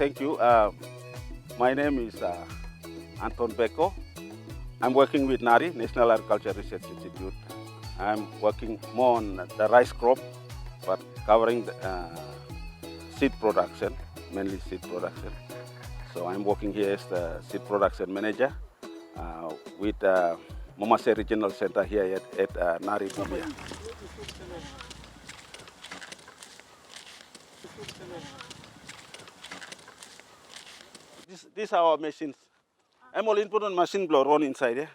thank you. My name is Anton Beko. I'm working with NARI, National Agriculture Research Institute. I'm working more on the rice crop, but covering the, seed production, mainly seed production. So I'm working here as the seed production manager with Momase Regional Center here at NARI Bubia. These are our machines. I'm all input on machine blow run inside here.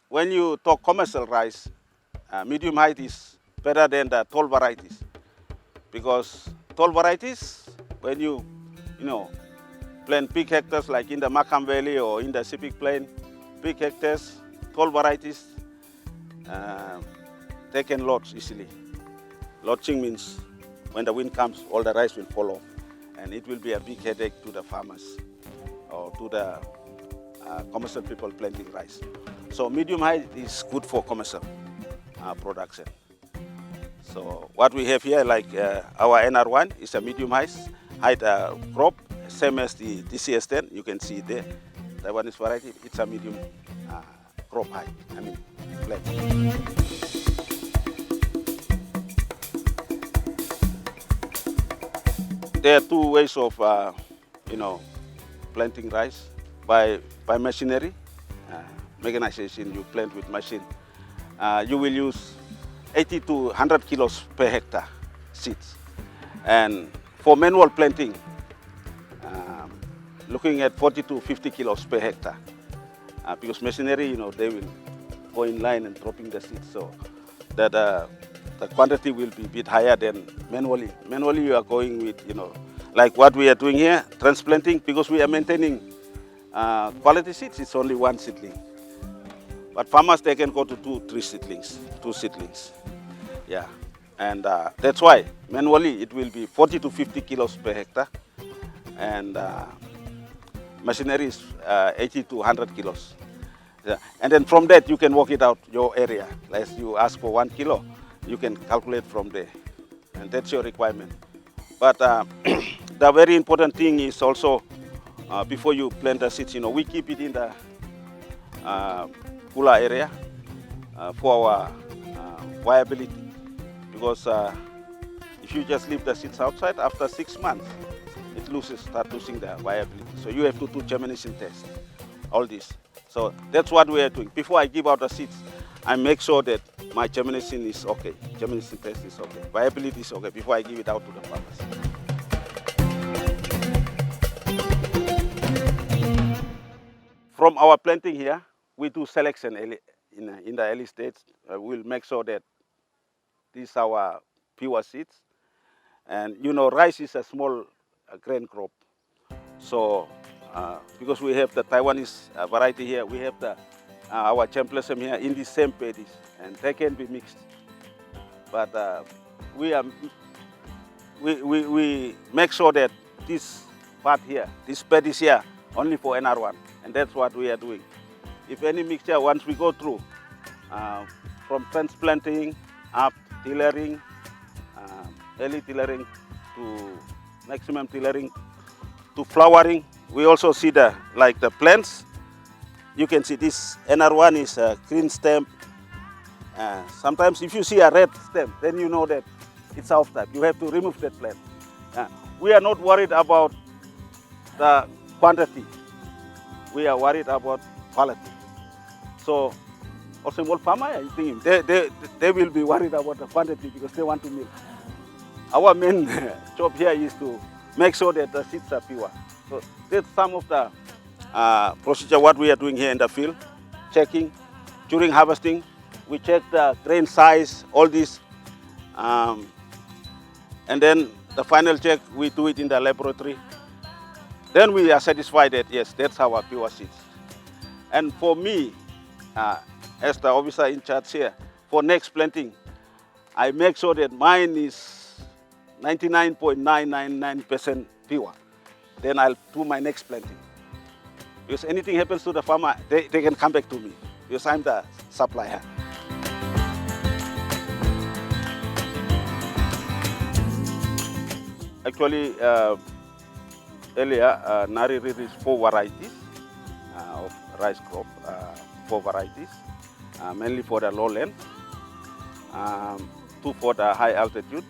When you talk commercial rice, medium height is better than the tall varieties, because tall varieties, when you plant big hectares like in the Makam Valley or in the Sepik Plain, big hectares, tall varieties, they can lodge easily. Lodging means when the wind comes, all the rice will fall off, and it will be a big headache to the farmers or to the commercial people planting rice. So medium height is good for commercial production. So what we have here, like our NR1 is a medium height crop, same as the DCS10, you can see it there. That one is variety, it's a medium crop height, plant. There are two ways of, planting rice. By machinery, mechanization, you plant with machine. You will use 80 to 100 kilos per hectare seeds. And for manual planting, looking at 40 to 50 kilos per hectare. Because machinery, they will go in line and dropping the seeds, so that the quantity will be a bit higher than manually. Manually, you are going with, like what we are doing here, transplanting, because we are maintaining quality seeds, it's only one seedling. But farmers, they can go to two seedlings. Yeah, and that's why manually it will be 40 to 50 kilos per hectare, and machinery is 80 to 100 kilos. Yeah. And then from that, you can work it out your area. Like you ask for 1 kilo, you can calculate from there, and that's your requirement. But the very important thing is also, before you plant the seeds, we keep it in the cooler area for our viability. Because if you just leave the seeds outside, after 6 months, it start losing the viability. So you have to do germination test, all this. So that's what we are doing. Before I give out the seeds, I make sure that my germination is okay. Germination test is okay. Viability is okay before I give it out to the farmers. From our planting here, we do selection in the early stage. We'll make sure that these are our pure seeds. And rice is a small grain crop. So because we have the Taiwanese variety here, we have our Champlasm here in the same paddies, and they can be mixed. But we make sure that this part here, this paddies here, only for NR1, and that's what we are doing. If any mixture, once we go through, from transplanting, up tillering, early tillering to maximum tillering, to flowering, we also see the plants. You can see this NR1 is a green stem. Sometimes if you see a red stem, then you know that it's off type. You have to remove that plant. We are not worried about the quantity. We are worried about quality. So also small farmer, I think they will be worried about the quantity because they want to milk. Our main job here is to make sure that the seeds are pure. So that's some of the procedure what we are doing here in the field. Checking during harvesting, we check the grain size, all this, and then the final check we do it in the laboratory. Then we are satisfied that yes, that's our pure seeds. And for me, as the officer in charge here, for next planting, I make sure that mine is 99.999% pure. Then I'll do my next planting. Because anything happens to the farmer, they can come back to me, because I'm the supplier. Actually, earlier, NARI released 4 varieties of rice crop, 4 varieties, mainly for the lowland, 2 for the high altitude.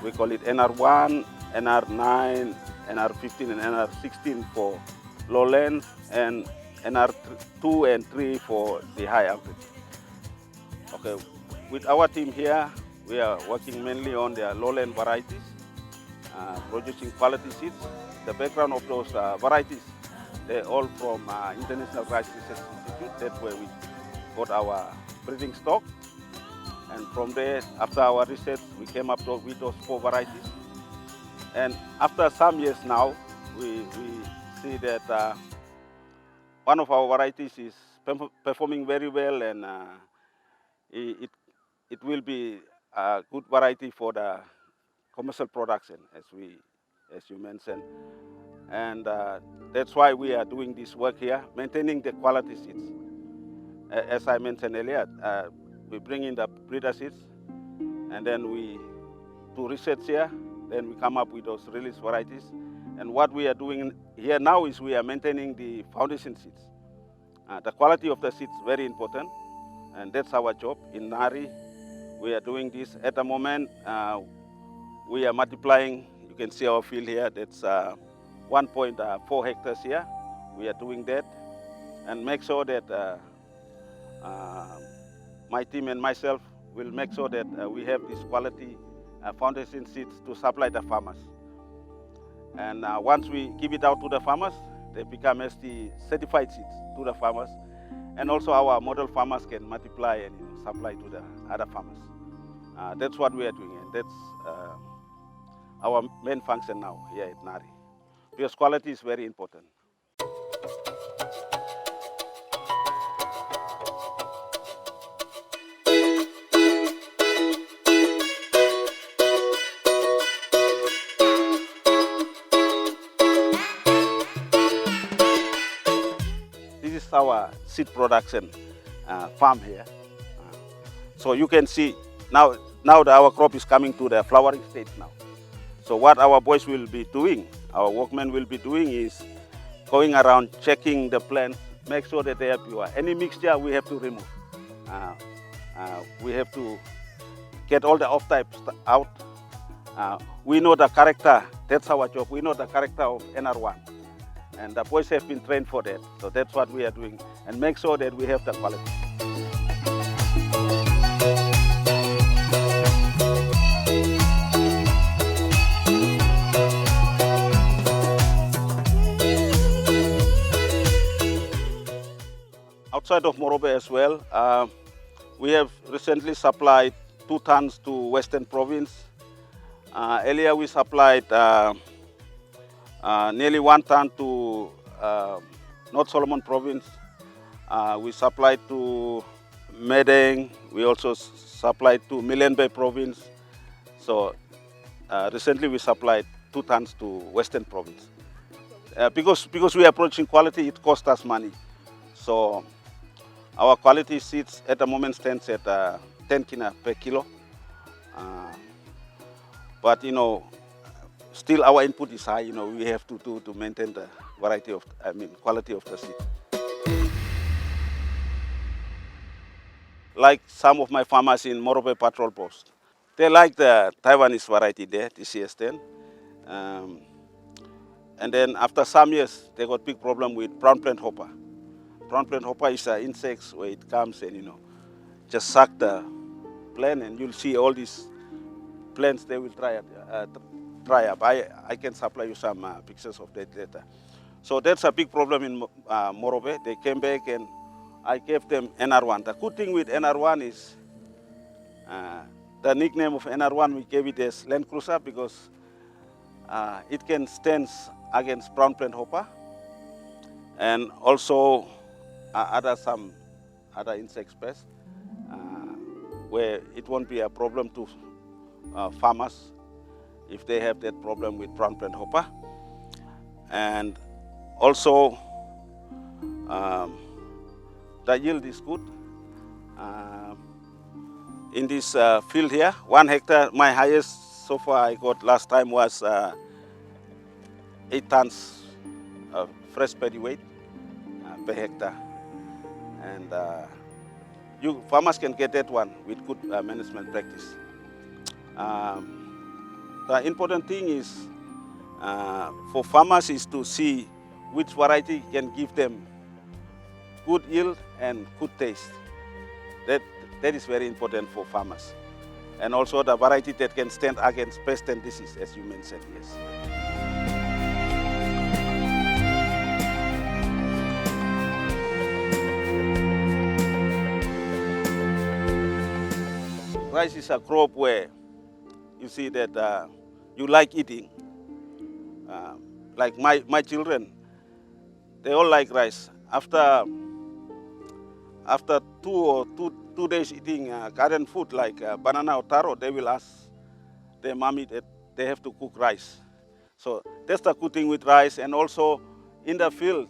We call it NR1, NR9, NR15, and NR16 for lowland, and NR2 and 3 for the high altitude. Okay, with our team here, we are working mainly on the lowland varieties, producing quality seeds. The background of those varieties, they're all from International Rice Research Institute. That's where we got our breeding stock. And from there, after our research, we came up with those 4 varieties. And after some years now, we see that one of our varieties is performing very well, and it will be a good variety for the commercial production, as you mentioned. And that's why we are doing this work here, maintaining the quality seeds. As I mentioned earlier, we bring in the breeder seeds, and then we do research here, then we come up with those release varieties. And what we are doing here now is we are maintaining the foundation seeds. The quality of the seeds is very important, and that's our job in NARI. We are doing this at the moment. We are multiplying. You can see our field here. That's 1.4 hectares here. We are doing that, and make sure that my team and myself will make sure that we have this quality foundation seeds to supply the farmers. And once we give it out to the farmers, they become as the certified seeds to the farmers. And also our model farmers can multiply and supply to the other farmers. That's what we are doing, and that's our main function now here at NARI, because quality is very important. This is our seed production farm here. So you can see now our crop is coming to the flowering stage now. So what our boys will be doing, our workmen will be doing, is going around checking the plants, make sure that they are pure. Any mixture we have to remove. We have to get all the off types out. We know the character, that's our job. We know the character of NR1. And the boys have been trained for that. So that's what we are doing, and make sure that we have the quality. Outside of Morobe as well, we have recently supplied 2 tons to Western Province. Earlier we supplied nearly 1 ton to North Solomon Province. We supplied to Medeng. We also supplied to Milne Bay Province. So recently we supplied 2 tons to Western Province. Because we are approaching quality, it costs us money. So our quality seeds at the moment stands at 10 kina per kilo. But still our input is high. We have to maintain the quality of the seed. Like some of my farmers in Morobe Patrol Post, they like the Taiwanese variety there, the CS10. And then after some years, they got big problem with brown plant hopper. Brown plant hopper is an insect where it comes and just suck the plant, and you'll see all these plants, they will dry up. I can supply you some pictures of that later. So that's a big problem in Morobe. They came back and I gave them NR1. The good thing with NR1 is the nickname of NR1, we gave it as Land Cruiser because it can stand against brown plant hopper and also some other insect pests where it won't be a problem to farmers if they have that problem with brown plant hopper. And also the yield is good. In this field here, 1 hectare, my highest so far I got last time was 8 tons fresh paddy weight per hectare. And farmers can get that one with good management practice. The important thing is for farmers is to see which variety can give them good yield and good taste. That is very important for farmers. And also the variety that can stand against pest and disease, as you mentioned, yes. Rice is a crop where you see that you like eating. Like my children, they all like rice. After 2 days eating garden food like banana or taro, they will ask their mommy that they have to cook rice. So that's the good thing with rice. And also in the field,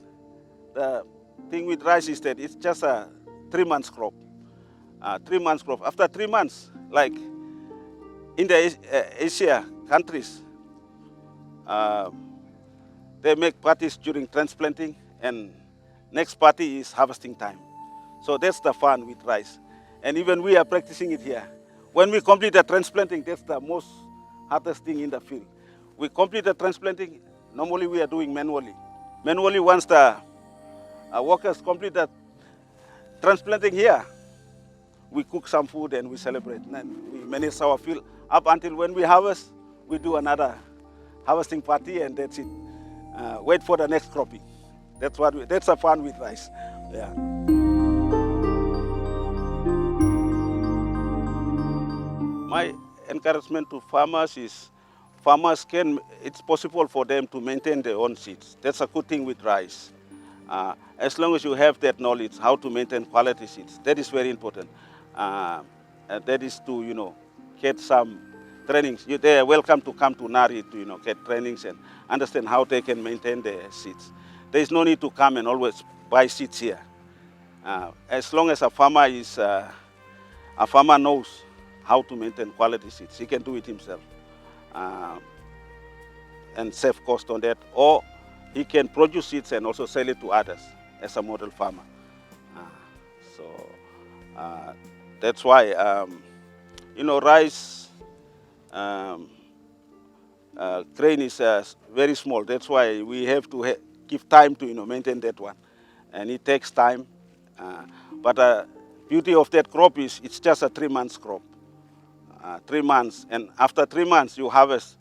the thing with rice is that it's just a 3 months crop. 3 months crop. After 3 months, like in the Asia countries, they make parties during transplanting, and next party is harvesting time. So that's the fun with rice. And even we are practicing it here. When we complete the transplanting, that's the most hardest thing in the field. We complete the transplanting, normally we are doing manually. Manually, once the workers complete the transplanting here, we cook some food and we celebrate. And we manage our field up until when we harvest, we do another harvesting party, and that's it. Wait for the next cropping. That's the fun with rice. Yeah. My encouragement to farmers is it's possible for them to maintain their own seeds. That's a good thing with rice. As long as you have that knowledge how to maintain quality seeds, that is very important. That is to, get some trainings. They are welcome to come to NARI to, get trainings and understand how they can maintain their seeds. There is no need to come and always buy seeds here. As long as a farmer knows how to maintain quality seeds, he can do it himself and save cost on that, or he can produce seeds and also sell it to others as a model farmer. That's why, rice grain is very small. That's why we have to give time to maintain that one, and it takes time. But the beauty of that crop is it's just a 3 months crop. 3 months, and after 3 months you harvest.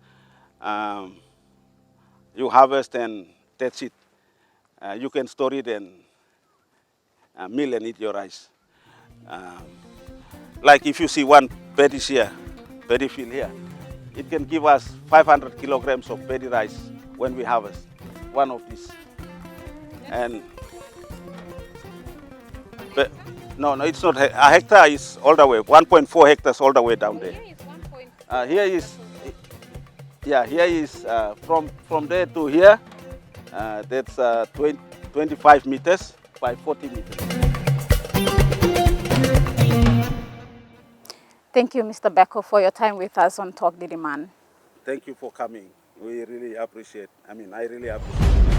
And that's it. You can store it and mill and eat your rice. Like if you see one paddy field here, it can give us 500 kilograms of paddy rice when we harvest one of these. And no, it's not. A hectare is all the way, 1.4 hectares all the way down there. Here is from there to here. That's 25 meters by 40 meters. Thank you, Mr. Beko, for your time with us on Talk the Demand. Thank you for coming. We really appreciate. I really appreciate it.